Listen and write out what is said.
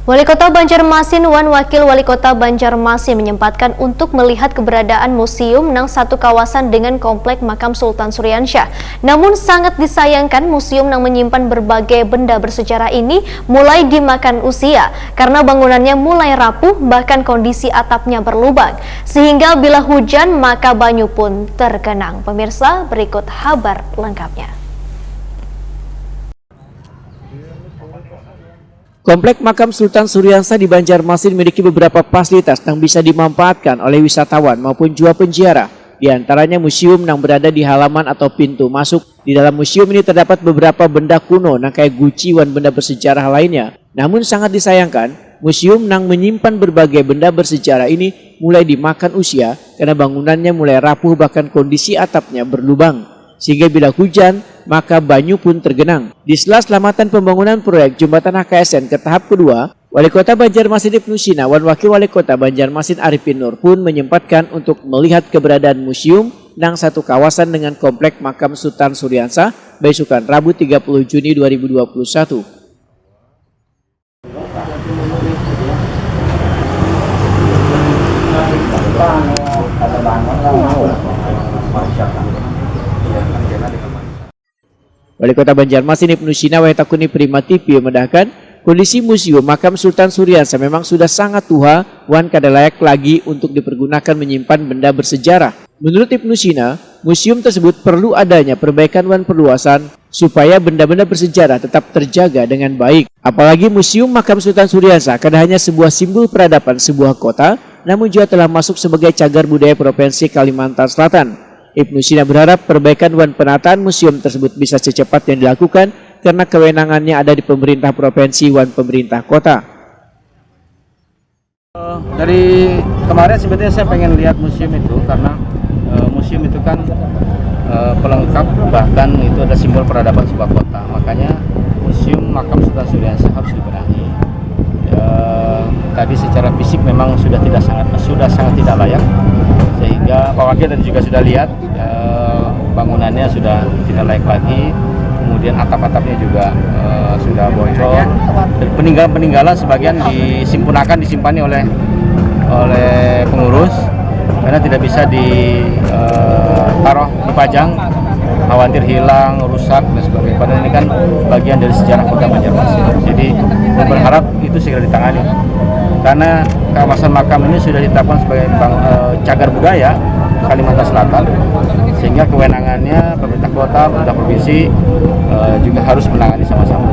Wali Kota Banjarmasin Wan Wakil Wali Kota Banjarmasin menyempatkan untuk melihat keberadaan museum nang satu kawasan dengan komplek makam Sultan Suryansyah. Namun sangat disayangkan museum nang menyimpan berbagai benda bersejarah ini mulai dimakan usia karena bangunannya mulai rapuh, bahkan kondisi atapnya berlubang. Sehingga bila hujan maka banyu pun tergenang. Pemirsa, berikut kabar lengkapnya. Komplek makam Sultan Suryansyah di Banjarmasin memiliki beberapa fasilitas yang bisa dimanfaatkan oleh wisatawan maupun juga penziarah. Di antaranya museum yang berada di halaman atau pintu masuk. Di dalam museum ini terdapat beberapa benda kuno yang kayak guci dan benda bersejarah lainnya. Namun sangat disayangkan, museum yang menyimpan berbagai benda bersejarah ini mulai dimakan usia karena bangunannya mulai rapuh, bahkan kondisi atapnya berlubang. Sehingga bila hujan, maka banyu pun tergenang. Di sela selamatan pembangunan proyek Jembatan HKSN ke tahap kedua, Wali Kota Banjarmasin Ibnu Sina dan Wakil Wali Kota Banjarmasin Arifin Nur pun menyempatkan untuk melihat keberadaan museum yang satu kawasan dengan komplek makam Sultan Suryansyah besokan Rabu 30 Juni 2021. Wali Kota Banjarmasin Ibnu Sina Wahetakuni Prima TV mendahkan kondisi museum makam Sultan Suryansyah memang sudah sangat tua dan kada layak lagi untuk dipergunakan menyimpan benda bersejarah. Menurut Ibnu Sina, museum tersebut perlu adanya perbaikan dan perluasan supaya benda-benda bersejarah tetap terjaga dengan baik. Apalagi museum makam Sultan Suryansyah kada hanya sebuah simbol peradaban sebuah kota, namun juga telah masuk sebagai cagar budaya Provinsi Kalimantan Selatan. Ibnu Sina berharap perbaikan dan penataan museum tersebut bisa secepatnya dilakukan karena kewenangannya ada di pemerintah provinsi dan pemerintah kota. Dari kemarin sebenarnya saya pengen lihat museum itu karena museum itu kan pelengkap, bahkan itu ada simbol peradaban sebuah kota. Makanya museum makam Sultan Suryansyah harus dibenahi. Tadi secara fisik memang sudah sangat tidak layak, sehingga Pak Wakil dan juga sudah lihat bangunannya sudah tidak layak lagi, kemudian atap-atapnya juga sudah bocor, dan peninggalan sebagian disimpan oleh pengurus karena tidak bisa ditaruh dipajang, khawatir hilang, rusak dan sebagainya. Padahal ini kan bagian dari sejarah Kota Banjarmasin. Jadi saya berharap itu segera ditangani karena kawasan makam ini sudah ditetapkan sebagai cagar budaya Kalimantan Selatan, sehingga kewenangannya pemerintah kota, pemerintah provinsi juga harus menangani sama-sama.